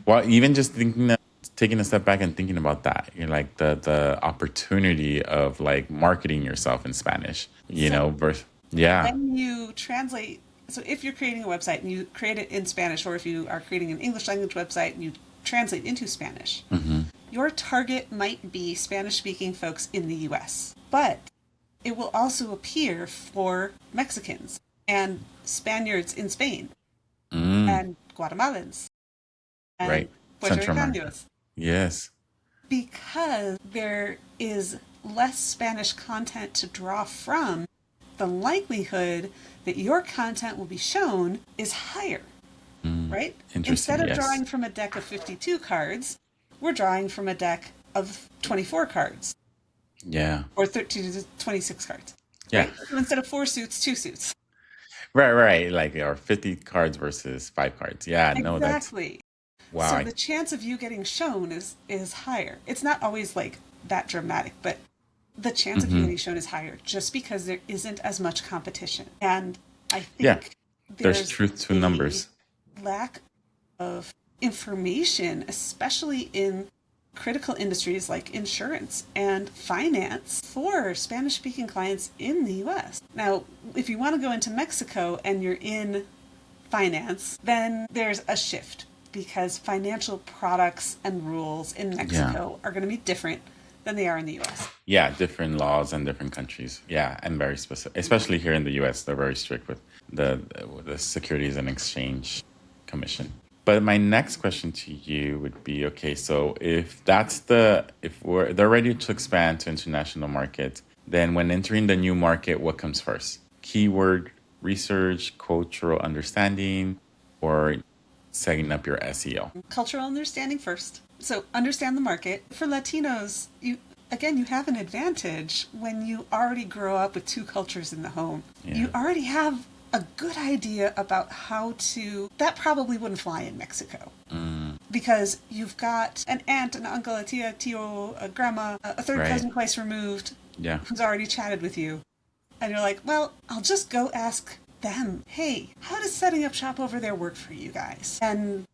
Well, even just taking a step back and thinking about that, you're like the opportunity of like marketing yourself in Spanish, yeah. When you translate, so if you're creating a website and you create it in Spanish, or if you are creating an English language website and you translate into Spanish, your target might be Spanish-speaking folks in the US, but it will also appear for Mexicans and Spaniards in Spain and Guatemalans and Right. Puerto Central America. Ricanos, Yes. because there is less Spanish content to draw from. The likelihood that your content will be shown is higher, right? Interesting, Instead of yes. drawing from a deck of 52 cards, we're drawing from a deck of 24 cards Yeah. or 13 to 26 cards. Yeah. Right? So instead of 4 suits, 2 suits. Right. Like, or 50 cards versus 5 cards. Yeah. No, that's, Exactly. wow. So the chance of you getting shown is higher. It's not always like that dramatic, but the chance of you getting shown is higher just because there isn't as much competition. And I think There's truth to a numbers. lack of information, especially in critical industries like insurance and finance for Spanish speaking clients in the US. Now, if you want to go into Mexico and you're in finance, then there's a shift because financial products and rules in Mexico are going to be different than they are in the US. Yeah, different laws in different countries. Yeah, and very specific. Especially here in the U.S., they're very strict with the Securities and Exchange Commission. But my next question to you would be, okay, so if they're ready to expand to international markets, then when entering the new market, what comes first? Keyword research, cultural understanding, or setting up your SEO? Cultural understanding first. So understand the market. For Latinos, you have an advantage when you already grow up with two cultures in the home. Yeah. You already have a good idea about that probably wouldn't fly in Mexico. Because you've got an aunt, an uncle, a tia, tio, a grandma, a third Right. cousin twice removed Yeah. who's already chatted with you. And you're like, well, I'll just go ask them, hey, how does setting up shop over there work for you guys? And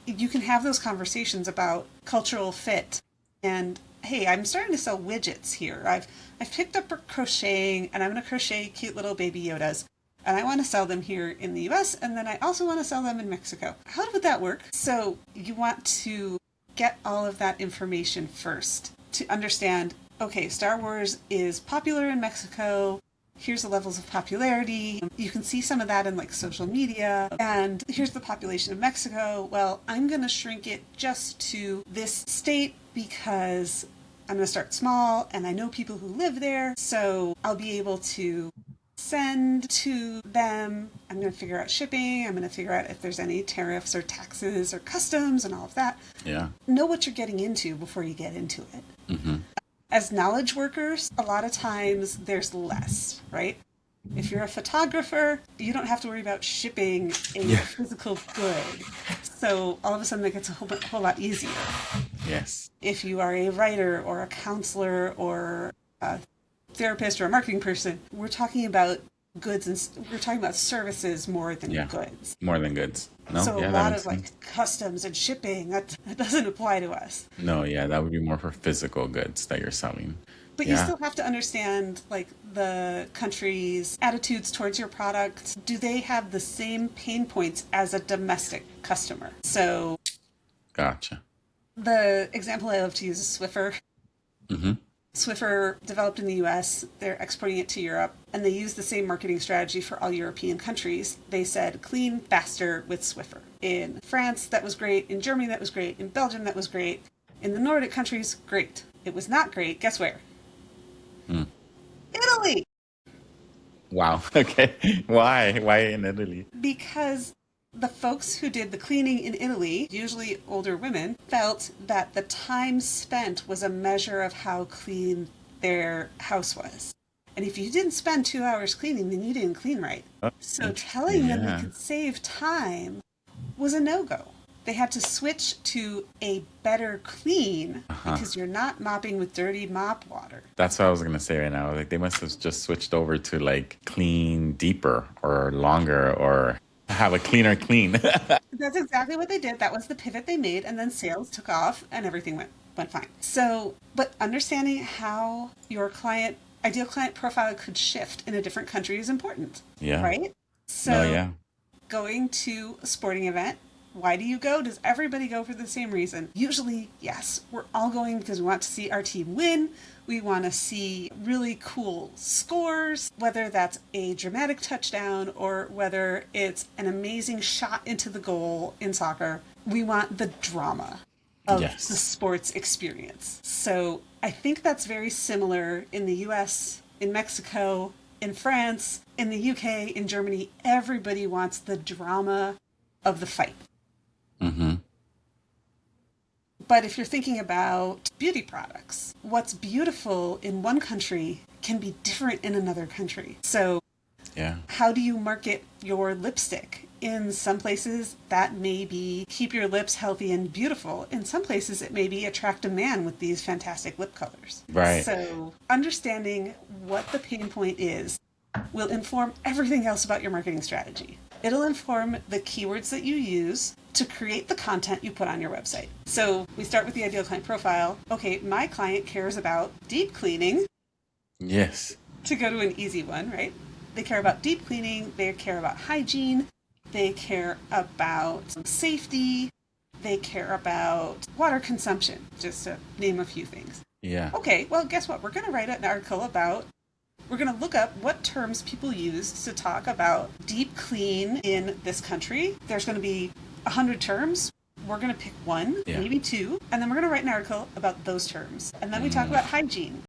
you can have those conversations about cultural fit. And hey, I'm starting to sell widgets here. I've picked up crocheting, and I'm going to crochet cute little baby Yodas. And I want to sell them here in the US, and then I also want to sell them in Mexico. How would that work? So you want to get all of that information first to understand, okay, Star Wars is popular in Mexico. Here's the levels of popularity. You can see some of that in like social media. And here's the population of Mexico. Well, I'm going to shrink it just to this state because I'm going to start small and I know people who live there. So I'll be able to send to them. I'm going to figure out shipping. I'm going to figure out if there's any tariffs or taxes or customs and all of that. Yeah. Know what you're getting into before you get into it. Mm-hmm. As knowledge workers, a lot of times there's less, right? If you're a photographer, you don't have to worry about shipping a physical good. So all of a sudden it gets a whole lot easier. Yes. If you are a writer or a counselor or a therapist or a marketing person, we're talking about goods and we're talking about services more than goods. More than goods. No, so yeah, a that lot makes of like sense. customs and shipping, that doesn't apply to us. No, yeah, that would be more for physical goods that you're selling. But you still have to understand like the country's attitudes towards your product. Do they have the same pain points as a domestic customer? So Gotcha. the example I love to use is Swiffer. Mm-hmm. Swiffer developed in the US, they're exporting it to Europe, and they use the same marketing strategy for all European countries. They said clean faster with Swiffer. In France, that was great. In Germany, that was great. In Belgium, that was great. In the Nordic countries, great. It was not great. Guess where? Italy! Wow. Okay. Why? Why in Italy? Because the folks who did the cleaning in Italy, usually older women, felt that the time spent was a measure of how clean their house was. And if you didn't spend 2 hours cleaning, then you didn't clean right. So telling them they could save time was a no-go. They had to switch to a better clean because you're not mopping with dirty mop water. That's what I was gonna say right now. Like they must have just switched over to like clean deeper or longer or have a cleaner clean. That's exactly what they did. That was the pivot they made, and then sales took off and everything went fine. So, but understanding how your ideal client profile could shift in a different country is important. Yeah. Right? So yeah. going to a sporting event, why do you go? Does everybody go for the same reason? Usually, yes. We're all going because we want to see our team win. We want to see really cool scores, whether that's a dramatic touchdown or whether it's an amazing shot into the goal in soccer. We want the drama of the sports experience. So I think that's very similar in the US, in Mexico, in France, in the UK, in Germany. Everybody wants the drama of the fight. Mm-hmm. But if you're thinking about beauty products, what's beautiful in one country can be different in another country. So how do you market your lipstick? In some places, that may be keep your lips healthy and beautiful. In some places, it may be attract a man with these fantastic lip colors. Right. So understanding what the pain point is will inform everything else about your marketing strategy. It'll inform the keywords that you use to create the content you put on your website. So we start with the ideal client profile. Okay, my client cares about deep cleaning. Yes. To go to an easy one, right? They care about deep cleaning. They care about hygiene. They care about safety. They care about water consumption, just to name a few things. Yeah. Okay, well, guess what? We're going to write an article about we're going to look up what terms people use to talk about deep clean in this country. There's going to be 100 terms. We're going to pick one, maybe two, and then we're going to write an article about those terms. And then we talk about hygiene.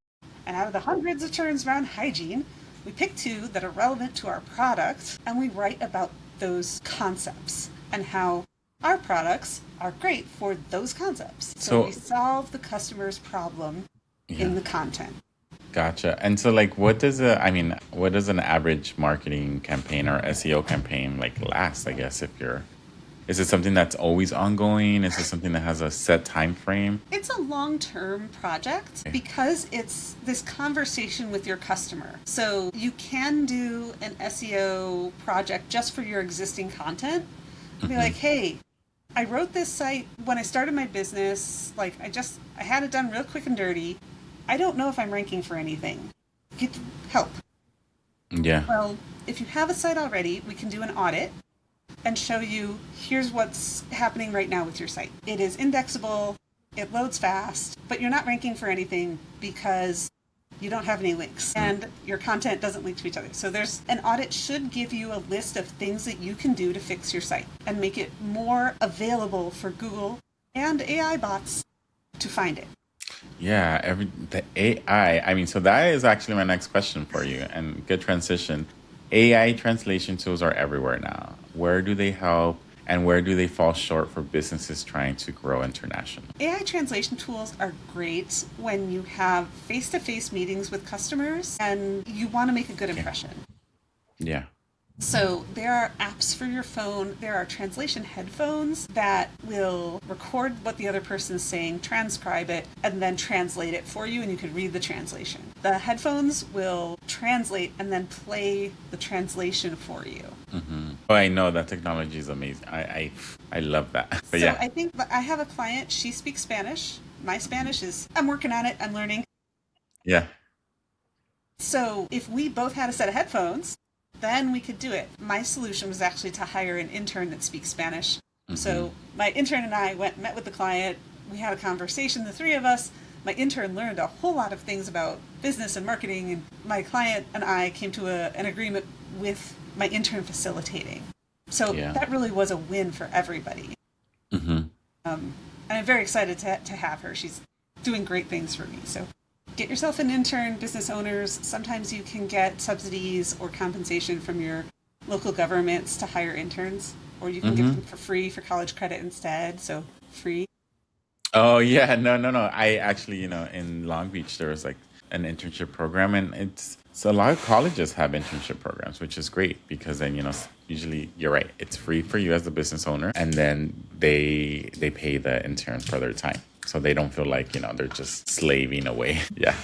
And out of the hundreds of terms around hygiene, We pick two that are relevant to our product, and we write about those concepts and how our products are great for those concepts. So we So, solve the customer's problem in yeah, the content. gotcha. And so, like, what does an average marketing campaign or SEO campaign like last? I guess is it something that's always ongoing? Is it something that has a set time frame? It's a long term project Okay. because it's this conversation with your customer. So you can do an SEO project just for your existing content. Be Mm-hmm. like, hey, I wrote this site when I started my business. Like, I had it done real quick and dirty. I don't know if I'm ranking for anything. Get help. Yeah. Well, if you have a site already, we can do an audit and show you here's what's happening right now with your site. It is indexable, it loads fast, but you're not ranking for anything because you don't have any links and your content doesn't link to each other. So there's an audit should give you a list of things that you can do to fix your site and make it more available for Google and AI bots to find it. Yeah, the AI. I mean, so that is actually my next question for you, and good transition. AI translation tools are everywhere now. Where do they help, and where do they fall short for businesses trying to grow internationally? AI translation tools are great when you have face to face meetings with customers and you want to make a good Okay. impression. Yeah. So there are apps for your phone. There are translation headphones that will record what the other person is saying, transcribe it, and then translate it for you, and you can read the translation. The headphones will translate and then play the translation for you. Mm-hmm. Oh, I know that technology is amazing. I love that. But So yeah, I think I have a client, she speaks Spanish. My Spanish is, I'm working on it, I'm learning. yeah. So if we both had a set of headphones, then we could do it. My solution was actually to hire an intern that speaks Spanish. Mm-hmm. So my intern and I went and met with the client. We had a conversation, the three of us. My intern learned a whole lot of things about business and marketing, and my client and I came to an agreement with my intern facilitating. So Yeah. that really was a win for everybody. Mm-hmm. And I'm very excited to have her. She's doing great things for me. So get yourself an intern, business owners. Sometimes you can get subsidies or compensation from your local governments to hire interns, or you can get Mm-hmm. them for free for college credit instead. So free. Oh yeah, no, no, no. I actually, in Long Beach there was like an internship program, and it's so a lot of colleges have internship programs, which is great because then usually you're right, it's free for you as the business owner, and then they pay the intern for their time, so they don't feel like they're just slaving away. Yeah.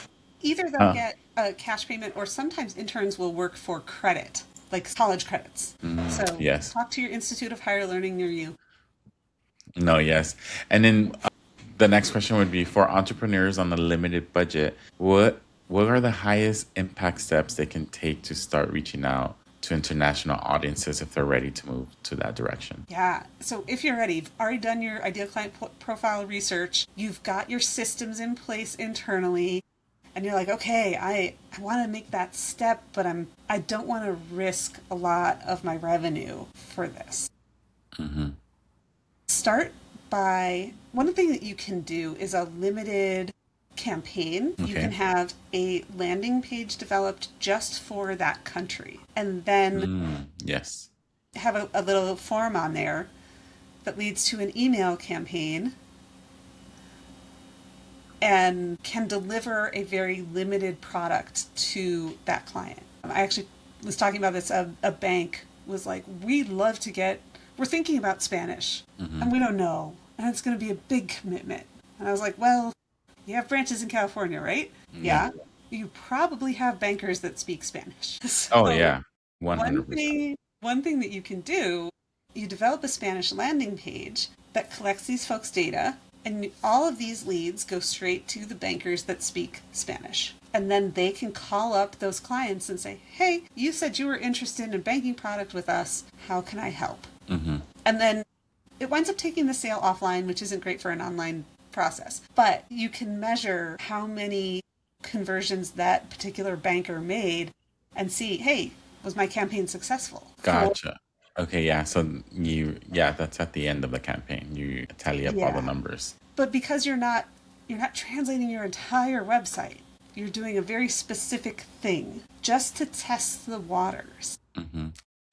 Either they'll Huh. get a cash payment, or sometimes interns will work for credit, like college credits. So Yes. talk to your Institute of Higher Learning near you. No. Yes. And then the next question would be for entrepreneurs on a limited budget, what are the highest impact steps they can take to start reaching out to international audiences if they're ready to move to that direction? Yeah. So if you're ready, you've already done your ideal client profile research, you've got your systems in place internally, and you're like, okay, I want to make that step, but I don't want to risk a lot of my revenue for this. Hmm. Start by one thing that you can do is a limited campaign. You can Okay. have a landing page developed just for that country, and then Yes. have a little form on there that leads to an email campaign and can deliver a very limited product to that client. I actually was talking about this. A bank was like, we're thinking about Spanish and we don't know. And it's going to be a big commitment. And I was like, well, you have branches in California, right? Yeah. Yeah. You probably have bankers that speak Spanish. Oh So yeah. 100%. one thing that you can do, you develop a Spanish landing page that collects these folks' data, and all of these leads go straight to the bankers that speak Spanish. And then they can call up those clients and say, hey, you said you were interested in a banking product with us. How can I help? Hmm. And then it winds up taking the sale offline, which isn't great for an online process. But you can measure how many conversions that particular banker made and see, hey, was my campaign successful? For Gotcha. Okay, yeah. So yeah, that's at the end of the campaign. You tally up all the yeah. numbers. But because you're not translating your entire website, you're doing a very specific thing just to test the waters. Hmm.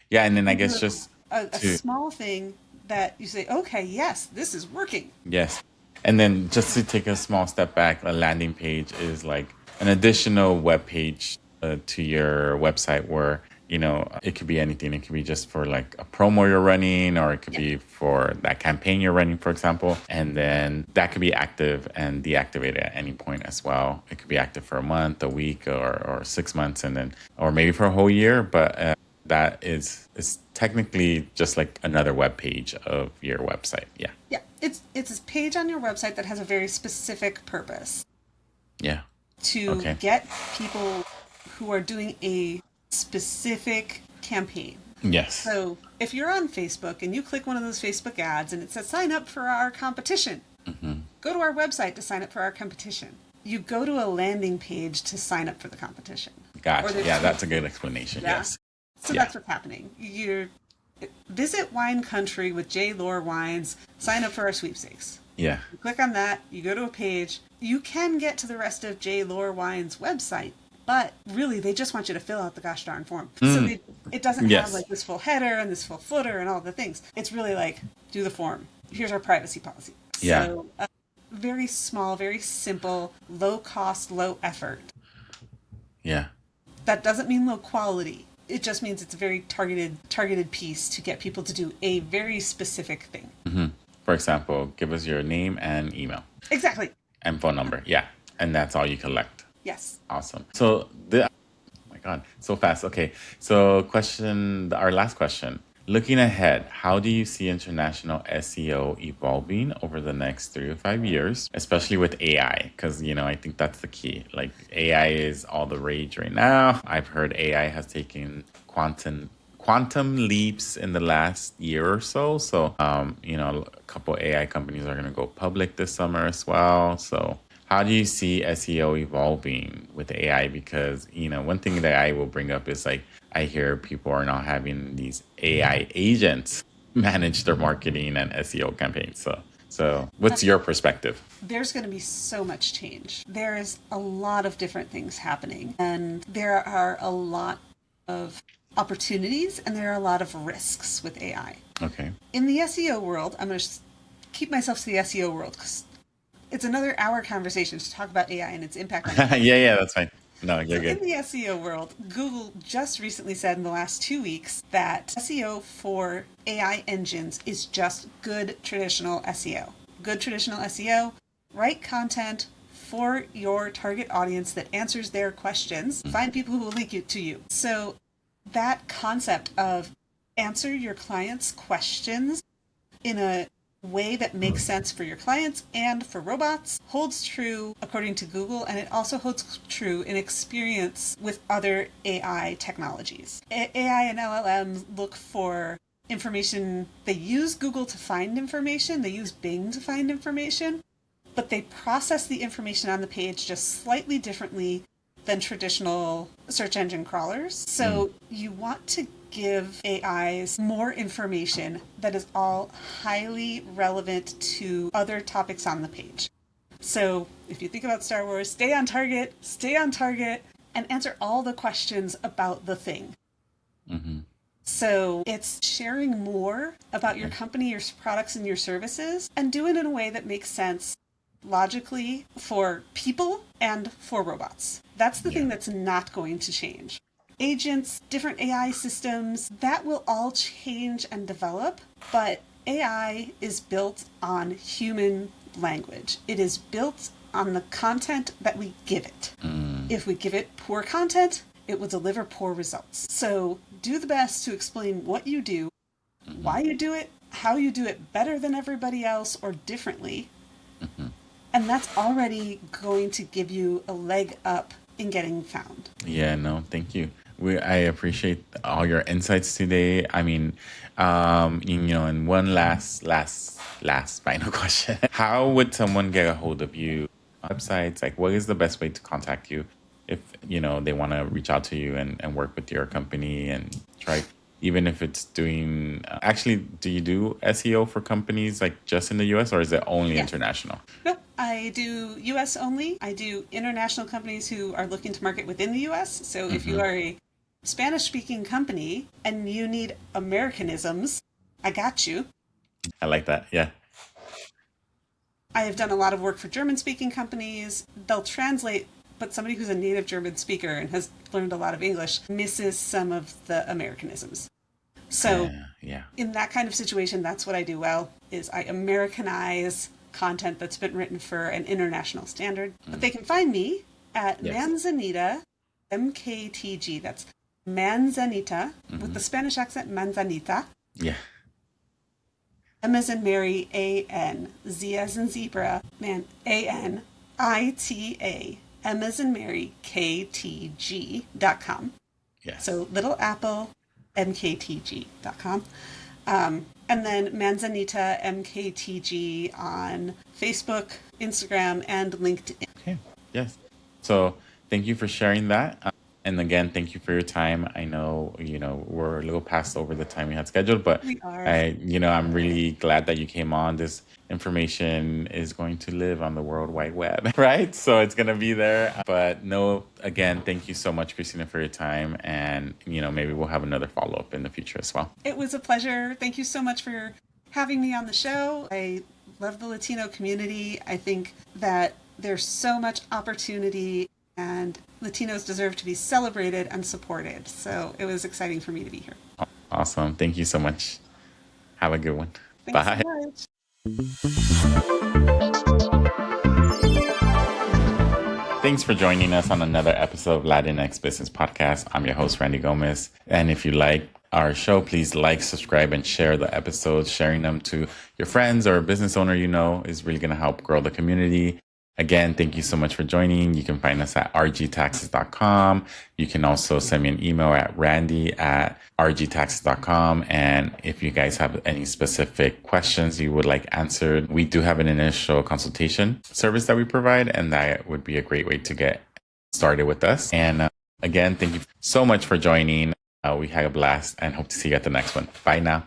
Yeah, and You then I can guess do just a to small thing that you say, okay, yes, this is working. yes. And then just to take a small step back, a landing page is like an additional web page to your website where, it could be anything. It could be just for like a promo you're running, or it could Yeah. be for that campaign you're running, for example. And then that could be active and deactivated at any point as well. It could be active for a month, a week, or 6 months, and then, or maybe for a whole year. But that is technically just like another web page of your website. Yeah. Yeah. It's a page on your website that has a very specific purpose Yeah. to Okay. get people who are doing a specific campaign. Yes. So if you're on Facebook and you click one of those Facebook ads and it says sign up for our competition, go to our website to sign up for our competition. You go to a landing page to sign up for the competition. Or Gotcha. there's Yeah, two. that's a good explanation. Yeah. Yes. So Yeah. that's what's happening. You visit Wine Country with J. Lore Wines, sign up for our sweepstakes. Yeah. You click on that, you go to a page. You can get to the rest of J. Lore Wine's website, but really they just want you to fill out the gosh darn form. So it doesn't have Yes. like this full header and this full footer and all the things. It's really like, do the form. Here's our privacy policy. Yeah. So very small, very simple, low cost, low effort. Yeah. That doesn't mean low quality. It just means it's a very targeted piece to get people to do a very specific thing. For example, give us your name and email Exactly. and phone number. Yeah. And that's all you collect. Yes. Awesome. So oh my God, so fast. Okay. So our last question. Looking ahead, how do you see international SEO evolving over the next 3 to 5 years, especially with AI? Because, I think that's the key. Like, AI is all the rage right now. I've heard AI has taken quantum leaps in the last year or so. So, a couple AI companies are going to go public this summer as well. So, how do you see SEO evolving with AI? Because, one thing that I will bring up is like, I hear people are now having these AI agents manage their marketing and SEO campaigns. So what's your perspective? There's going to be so much change. There's a lot of different things happening, and there are a lot of opportunities and there are a lot of risks with AI. Okay. In the SEO world, I'm going to keep myself to the SEO world because it's another hour conversation to talk about AI and its impact on Yeah, yeah, that's fine. No, you're So in good. the SEO world, Google just recently said in the last 2 weeks that SEO for AI engines is just good traditional SEO. Good traditional SEO, write content for your target audience that answers their questions, find people who will link it to you. So that concept of answer your clients' questions in a way that makes sense for your clients and for robots holds true according to Google, and it also holds true in experience with other AI technologies. AI and LLMs look for information. They use Google to find information, they use Bing to find information, but they process the information on the page just slightly differently than traditional search engine crawlers. So you want to give AIs more information that is all highly relevant to other topics on the page. So if you think about Star Wars, stay on target, and answer all the questions about the thing. So it's sharing more about your company, your products, and your services, and do it in a way that makes sense logically for people and for robots. That's the thing that's not going to change. Agents, different AI systems, that will all change and develop, but AI is built on human language. It is built on the content that we give it. If we give it poor content, it will deliver poor results. So do the best to explain what you do, why you do it, how you do it better than everybody else or differently. And that's already going to give you a leg up in getting found. Yeah, no, thank you. I appreciate all your insights today. I mean, and one last final question. How would someone get a hold of you? Websites, like what is the best way to contact you if, they want to reach out to you and work with your company and try, even if it's doing, actually, do you do SEO for companies like just in the US or is it only Yes. international? Nope. I do US only. I do international companies who are looking to market within the US. So if you Hmm. are a Spanish speaking company and you need Americanisms, I got you. I like that. Yeah. I have done a lot of work for German speaking companies. They'll translate, but somebody who's a native German speaker and has learned a lot of English misses some of the Americanisms. So Yeah. in that kind of situation, that's what I do well is I Americanize content that's been written for an international standard. But they can find me at Yes. Manzanita, MKTG. That's Manzanita with Hmm. the Spanish accent Manzanita. Yeah. M as in Mary, A-N. Z as in zebra, man, A-N-I-T-A. M as in Mary, KTG.com. Yes. So Little Apple, MKTG.com. And then Manzanita MKTG on Facebook, Instagram, and LinkedIn. Okay. Yes. So thank you for sharing that. And again, thank you for your time. I know, we're a little past over the time we had scheduled, but We are. I'm really glad that you came on. This information is going to live on the World Wide Web, right? So it's going to be there. But no, again, thank you so much, Christina, for your time. And, maybe we'll have another follow-up in the future as well. It was a pleasure. Thank you so much for having me on the show. I love the Latino community. I think that there's so much opportunity and Latinos deserve to be celebrated and supported. So it was exciting for me to be here. Awesome. Thank you so much. Have a good one. Thanks so Bye. much. Thanks for joining us on another episode of Latinx Business Podcast. I'm your host, Randy Gomez. And if you like our show, please like, subscribe, and share the episodes. Sharing them to your friends or a business owner is really going to help grow the community. Again, thank you so much for joining. You can find us at rgtaxes.com. You can also send me an email at randy@rgtaxes.com. And if you guys have any specific questions you would like answered, we do have an initial consultation service that we provide, and that would be a great way to get started with us. And again, thank you so much for joining. We had a blast and hope to see you at the next one. Bye now.